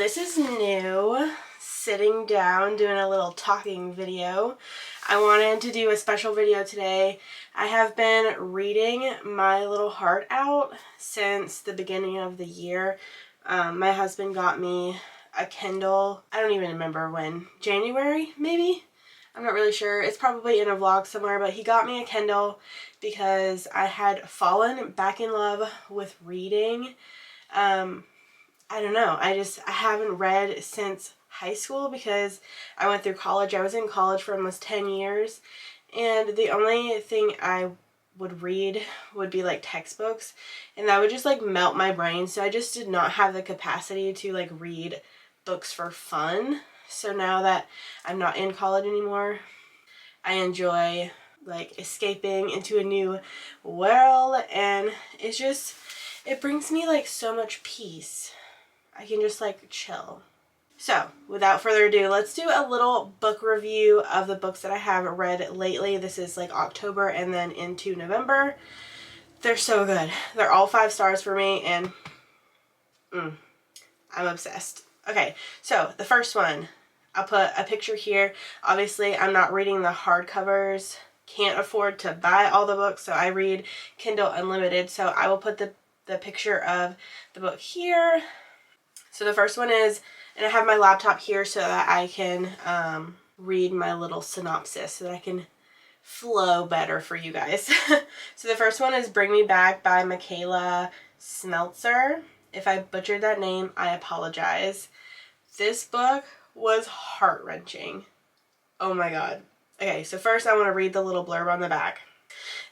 this is new. Sitting down, doing a little talking video. I wanted to do a special video today. I have been reading my little heart out since the beginning of the year. My husband got me a Kindle. I don't even remember when. January, maybe? I'm not really sure. It's probably in a vlog somewhere, but he got me a Kindle because I had fallen back in love with reading. I don't know. I haven't read since high school because I went through college. I was in college for almost 10 years, and the only thing I would read would be like textbooks, and that would just like melt my brain. So I just did not have the capacity to like read books for fun. So now that I'm not in college anymore, I enjoy like escaping into a new world, and it brings me like so much peace. I can just like chill. So without further ado, let's do a little book review of the books that I have read lately. This is like October and then into November. They're so good. They're all 5 stars for me, and I'm obsessed. Okay, so the first one, I'll put a picture here. Obviously, I'm not reading the hardcovers. Can't afford to buy all the books, so I read Kindle Unlimited. So I will put the picture of the book here. So the first one is, and I have my laptop here so that I can read my little synopsis so that I can flow better for you guys. So the first one is Bring Me Back by Michaela Smeltzer. If I butchered that name, I apologize. This book was heart-wrenching. Oh my god. Okay, so first I want to read the little blurb on the back.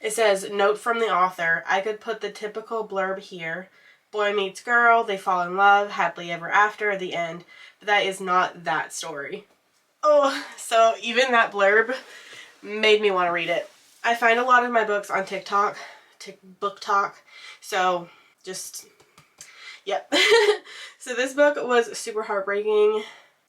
It says, note from the author, I could put the typical blurb here. Boy meets girl, they fall in love, happily ever after at the end. But that is not that story. Oh, so even that blurb made me want to read it. I find a lot of my books on TikTok, book talk, so just, yep. So this book was super heartbreaking.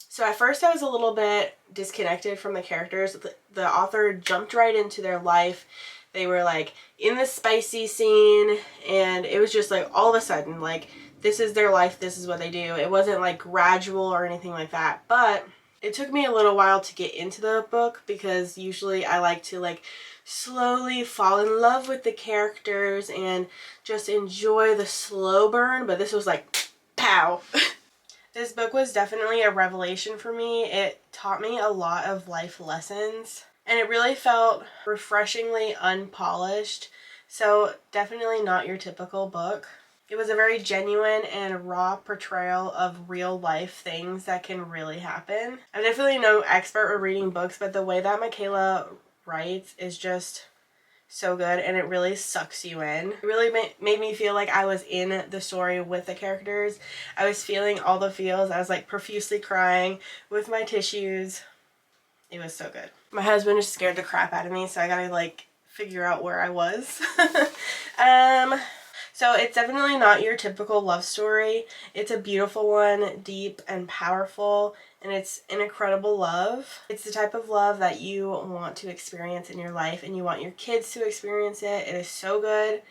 So at first I was a little bit disconnected from the characters. The author jumped right into their life. They were like in the spicy scene, and it was just like all of a sudden, like, this is their life, this is what they do. It wasn't like gradual or anything like that, but it took me a little while to get into the book because usually I like to like slowly fall in love with the characters and just enjoy the slow burn, but this was like pow. This book was definitely a revelation for me. It taught me a lot of life lessons, and it really felt refreshingly unpolished, so definitely not your typical book. It was a very genuine and raw portrayal of real life things that can really happen. I'm definitely no expert at reading books, but the way that Michaela writes is just so good, and it really sucks you in. It really made me feel like I was in the story with the characters. I was feeling all the feels. I was like profusely crying with my tissues. It was so good. My husband just scared the crap out of me, so I gotta like figure out where I was. So it's definitely not your typical love story. It's a beautiful one, deep and powerful, and it's an incredible love. It's the type of love that you want to experience in your life, and you want your kids to experience it. It is so good.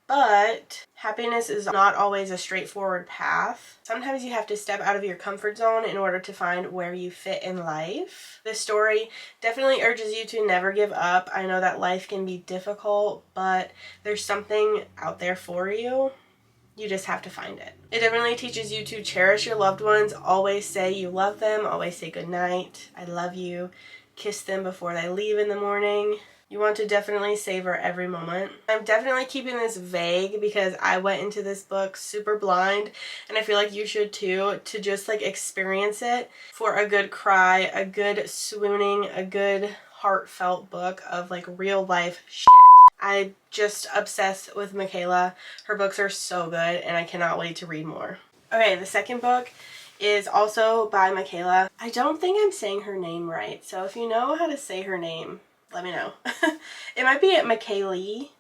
But happiness is not always a straightforward path. Sometimes you have to step out of your comfort zone in order to find where you fit in life. This story definitely urges you to never give up. I know that life can be difficult, but there's something out there for you. You just have to find it. It definitely teaches you to cherish your loved ones. Always say you love them. Always say goodnight. I love you. Kiss them before they leave in the morning. You want to definitely savor every moment. I'm definitely keeping this vague because I went into this book super blind, and I feel like you should too, to just like experience it for a good cry, a good swooning, a good heartfelt book of like real life shit. I'm just obsessed with Michaela. Her books are so good, and I cannot wait to read more. Okay, the second book is also by Michaela. I don't think I'm saying her name right, so if you know how to say her name, let me know. It might be McKaylee.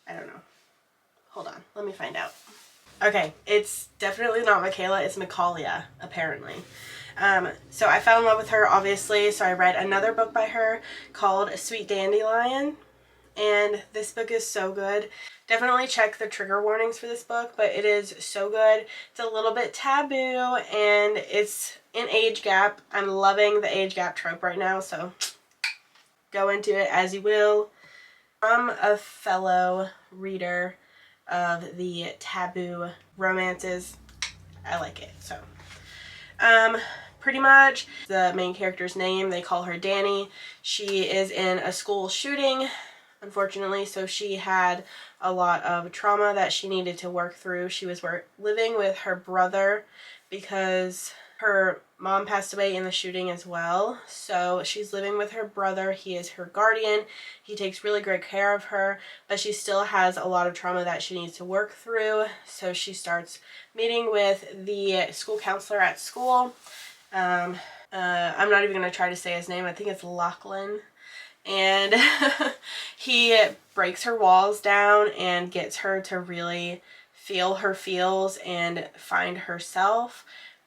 I don't know. Hold on. Let me find out. Okay. It's definitely not Michaela. It's Macaulaya, apparently. So I fell in love with her, obviously. So I read another book by her called Sweet Dandelion. And this book is so good. Definitely check the trigger warnings for this book, but it is so good. It's a little bit taboo, and it's an age gap. I'm loving the age gap trope right now, so go into it as you will. From a fellow reader of the taboo romances, I like it. So pretty much the main character's name, they call her Danny. She is in a school shooting, unfortunately, so she had a lot of trauma that she needed to work through. She was living with her brother because her mom passed away in the shooting as well. So she's living with her brother. He is her guardian. He takes really great care of her, but she still has a lot of trauma that she needs to work through. So she starts meeting with the school counselor at school. I'm not even going to try to say his name. I think it's Lachlan. And he breaks her walls down and gets her to really feel her feels and find herself.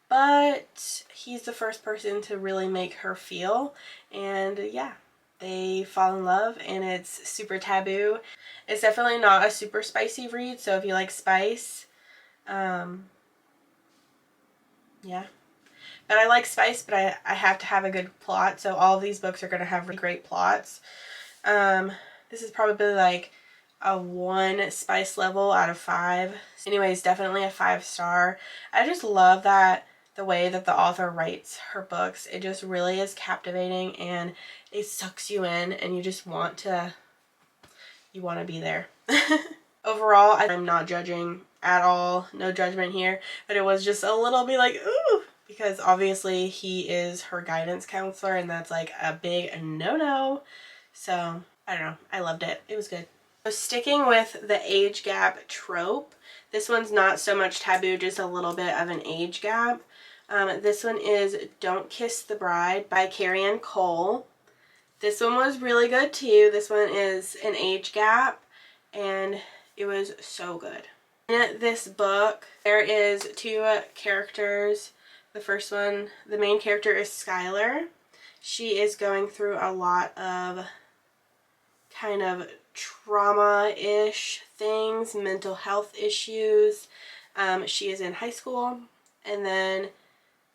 But he's the first person to really make her feel. And yeah, they fall in love, and it's super taboo. It's definitely not a super spicy read, so if you like spice, yeah. But I like spice, but I have to have a good plot, so all of these books are going to have really great plots. This is probably like a 1 spice level out of 5. Anyways, definitely a 5-star. I just love that the way that the author writes her books. It just really is captivating, and it sucks you in, and you just want to be there. Overall, I'm not judging at all. No judgment here, but it was just a little bit like, ooh, because obviously he is her guidance counselor, and that's like a big no-no. So, I don't know. I loved it. It was good. So sticking with the age gap trope, this one's not so much taboo, just a little bit of an age gap. This one is Don't Kiss the Bride by Carrie Ann Cole. This one was really good too. This one is an age gap, and it was so good. In this book, there is 2 characters. The first one, the main character is Skylar. She is going through a lot of kind of trauma-ish things, mental health issues. She is in high school. And then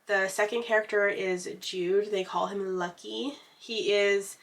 the second character is Jude. They call him Lucky. He is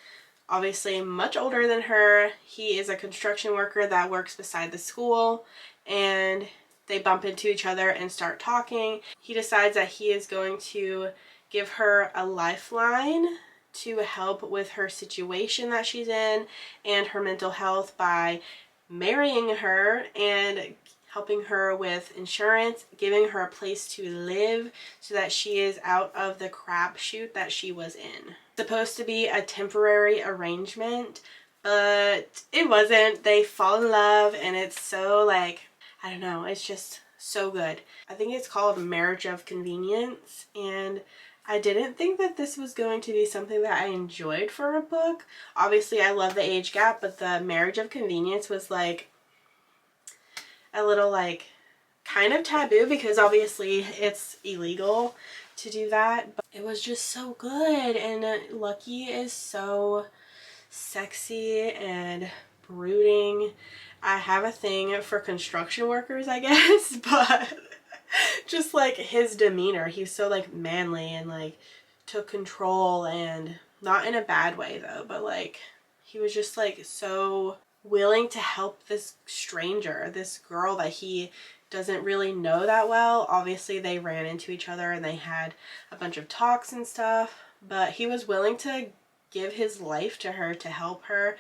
obviously much older than her. He is a construction worker that works beside the school, and they bump into each other and start talking. He decides that he is going to give her a lifeline to help with her situation that she's in and her mental health by marrying her and helping her with insurance, giving her a place to live so that she is out of the crapshoot that she was in. It's supposed to be a temporary arrangement, but it wasn't. They fall in love, and it's so like, I don't know, it's just so good. I think it's called Marriage of Convenience, and I didn't think that this was going to be something that I enjoyed for a book. Obviously, I love the age gap, but the Marriage of Convenience was like a little like kind of taboo because obviously it's illegal to do that, but it was just so good. And Lucky is so sexy and brooding. I have a thing for construction workers, I guess, but just like his demeanor, he's so like manly and like took control, and not in a bad way though, but like he was just like so willing to help this stranger, this girl that he doesn't really know that well. Obviously they ran into each other and they had a bunch of talks and stuff, but he was willing to give his life to her to help her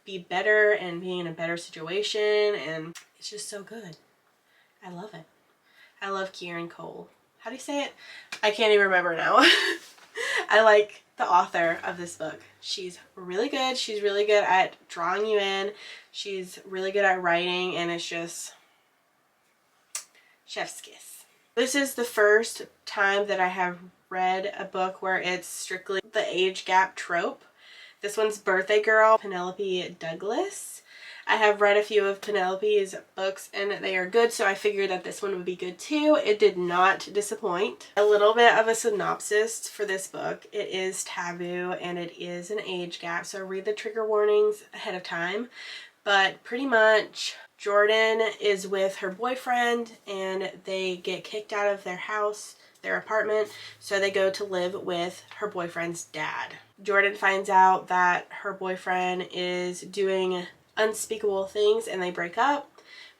be better and be in a better situation, and it's just so good. I love it. I love Carrie Ann Cole. How do you say it? I can't even remember now. I like the author of this book. She's really good. She's really good at drawing you in. She's really good at writing, and it's just chef's kiss. This is the first time that I have read a book where it's strictly the age gap trope. This one's Birthday Girl, Penelope Douglas. I have read a few of Penelope's books and they are good, so I figured that this one would be good too. It did not disappoint. A little bit of a synopsis for this book. It is taboo and it is an age gap, so read the trigger warnings ahead of time. But pretty much Jordan is with her boyfriend and they get kicked out of their house, their apartment, so they go to live with her boyfriend's dad. Jordan finds out that her boyfriend is doing unspeakable things and they break up,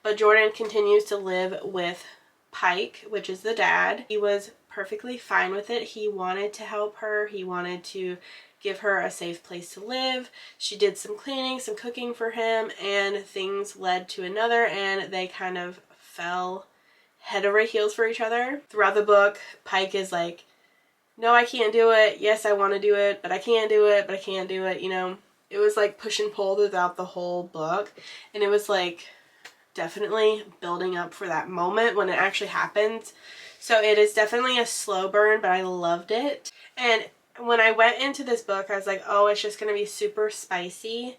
but Jordan continues to live with Pike, which is the dad. He was perfectly fine with it. He wanted to help her. He wanted to give her a safe place to live. She did some cleaning, some cooking for him, and things led to another, and they kind of fell head over heels for each other. Throughout the book, Pike is like, no, I can't do it. Yes, I want to do it, but I can't do it, but I can't do it, you know. It was like push and pull throughout the whole book, and it was like definitely building up for that moment when it actually happened. So it is definitely a slow burn, but I loved it. And when I went into this book, I was like, oh, it's just going to be super spicy.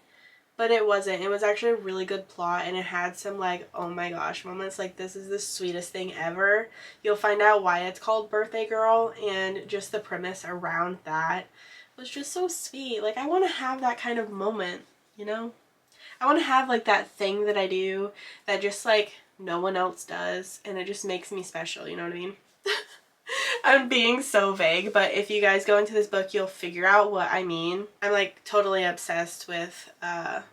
But it wasn't. It was actually a really good plot, and it had some, like, oh my gosh moments. Like, this is the sweetest thing ever. You'll find out why it's called Birthday Girl, and just the premise around that was just so sweet. Like, I want to have that kind of moment, you know? I want to have, like, that thing that I do that just, like, no one else does, and it just makes me special, you know what I mean? I'm being so vague, but if you guys go into this book, you'll figure out what I mean. I'm like totally obsessed with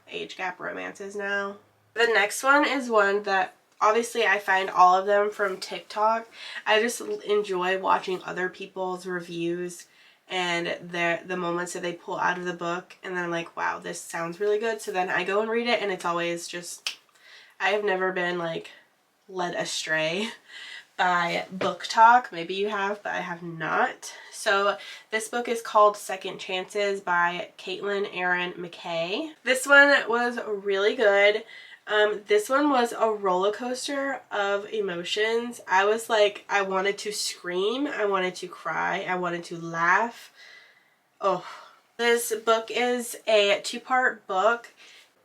age gap romances now. The next one is one that obviously I find all of them from TikTok. I just enjoy watching other people's reviews and the moments that they pull out of the book, and then I'm like, wow, this sounds really good. So then I go and read it, and it's always just, I have never been like led astray by book talk. Maybe you have, but I have not. So this book is called Second Chances by Caitlin Erin McKay. This one was really good. This one was a roller coaster of emotions. I was like, I wanted to scream, I wanted to cry, I wanted to laugh. Oh, this book is a two-part book.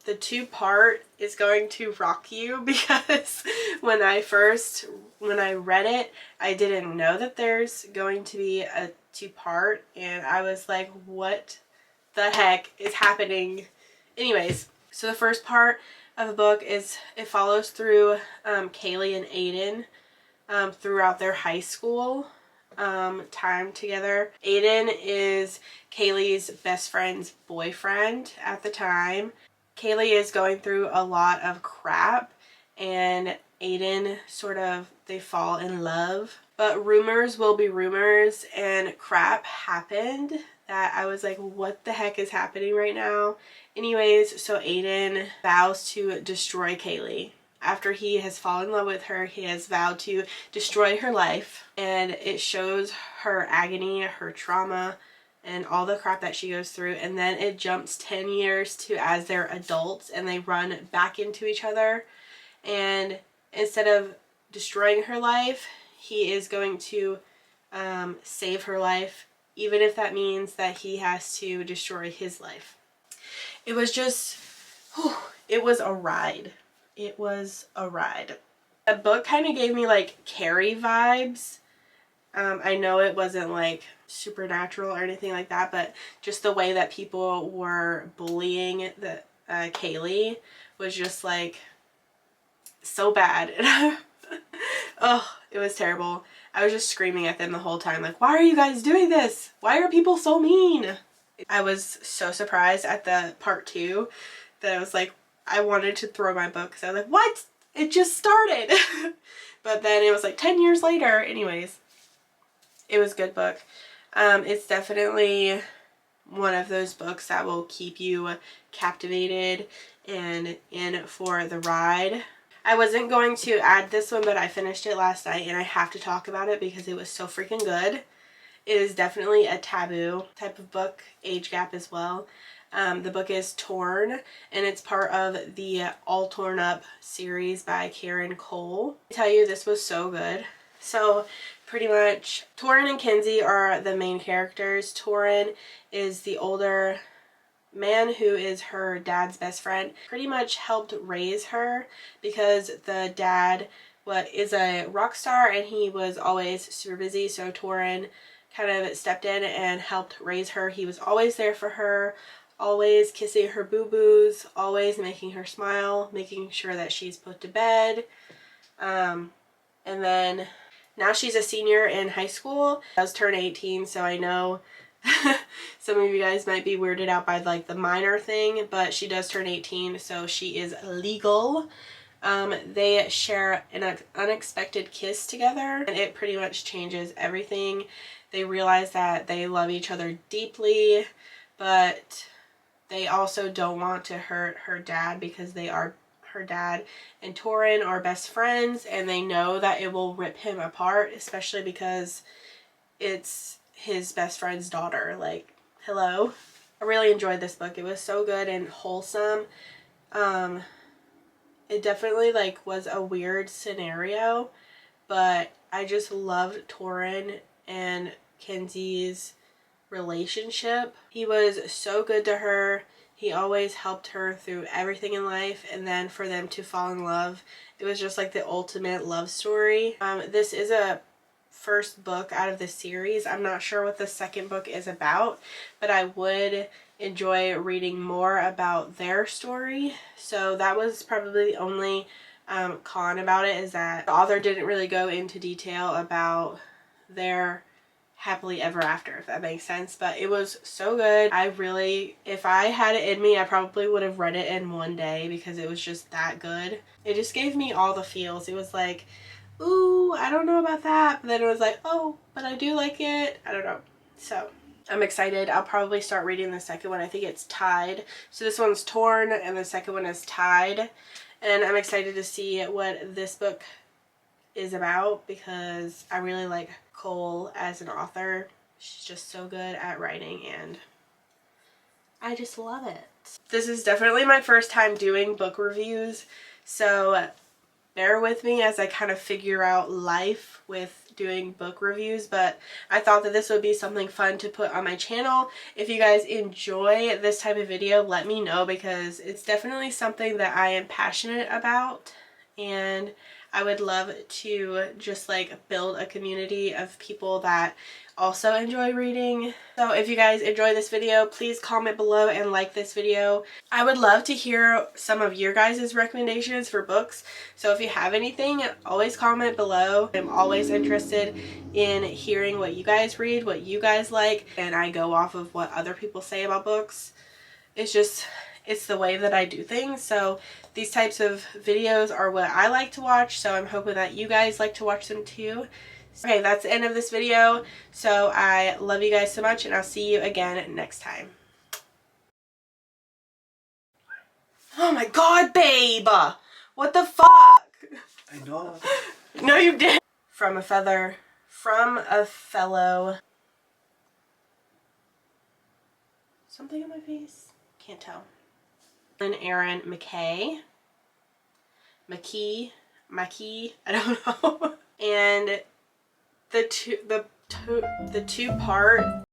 The two-part is going to rock you because when I read it, I didn't know that there's going to be a two-part, and I was like, what the heck is happening? Anyways, so the first part of the book is, it follows through Kaylee and Aiden throughout their high school time together. Aiden is Kaylee's best friend's boyfriend at the time. Kaylee is going through a lot of crap, and Aiden they fall in love. But rumors will be rumors, and crap happened that I was like, what the heck is happening right now? Anyways, so Aiden vows to destroy Kaylee. After he has fallen in love with her, he has vowed to destroy her life, and it shows her agony, her trauma, and all the crap that she goes through, and then it jumps 10 years to as they're adults and they run back into each other, and instead of destroying her life, he is going to save her life, even if that means that he has to destroy his life. It was just, it was a ride. It was a ride. The book kind of gave me like Carrie vibes. I know it wasn't like supernatural or anything like that, but just the way that people were bullying Kaylee was just like so bad. Oh, it was terrible. I was just screaming at them the whole time, like, why are you guys doing this? Why are people so mean? I was so surprised at the part 2 that I was like, I wanted to throw my book because I was like, what? It just started. But then it was like 10 years later. Anyways, it was a good book. It's definitely one of those books that will keep you captivated and in for the ride. I wasn't going to add this one, but I finished it last night and I have to talk about it because it was so freaking good. It is definitely a taboo type of book, age gap as well. The book is Torn, and it's part of the All Torn Up series by Karen Cole. I tell you, this was so good. So pretty much Torin and Kinsey are the main characters. Torin is the older man who is her dad's best friend. Pretty much helped raise her because the dad is a rock star and he was always super busy, so Torin kind of stepped in and helped raise her. He was always there for her, always kissing her boo-boos, always making her smile, making sure that she's put to bed. And then now she's a senior in high school. She does turn 18, so I know some of you guys might be weirded out by like the minor thing, but she does turn 18, so she is legal. They share an unexpected kiss together, and it pretty much changes everything. They realize that they love each other deeply, but they also don't want to hurt her dad because they are, her dad and Torin are best friends, and they know that it will rip him apart, especially because it's his best friend's daughter. Like, hello. I really enjoyed this book. It was so good and wholesome. It definitely like was a weird scenario, but I just loved Torin and Kenzie's relationship. He was so good to her. He always helped her through everything in life, and then for them to fall in love, it was just like the ultimate love story. This is a first book out of the series. I'm not sure what the second book is about, but I would enjoy reading more about their story. So that was probably the only con about it, is that the author didn't really go into detail about their happily ever after, if that makes sense. But it was so good. I really, if I had it in me, I probably would have read it in one day because it was just that good. It just gave me all the feels. It was like, ooh, I don't know about that, but then it was like, oh, but I do like it. I don't know. So I'm excited. I'll probably start reading the second one. I think it's Tied. So this one's Torn and the second one is Tied. And I'm excited to see what this book is about because I really like Cole as an author. She's just so good at writing and I just love it. This is definitely my first time doing book reviews, so bear with me as I kind of figure out life with doing book reviews, but I thought that this would be something fun to put on my channel. If you guys enjoy this type of video, let me know because it's definitely something that I am passionate about, and I would love to just like build a community of people that also enjoy reading. So if you guys enjoy this video, please comment below and like this video. I would love to hear some of your guys' recommendations for books. So if you have anything, always comment below. I'm always interested in hearing what you guys read, what you guys like, and I go off of what other people say about books. It's the way that I do things. So these types of videos are what I like to watch, so I'm hoping that you guys like to watch them too. Okay, that's the end of this video. So I love you guys so much, and I'll see you again next time. Oh my god, babe! What the fuck? I know. No, you didn't. From a feather. From a fellow. Something on my face? Can't tell. And Aaron McKay. McKee, I don't know. And the two-part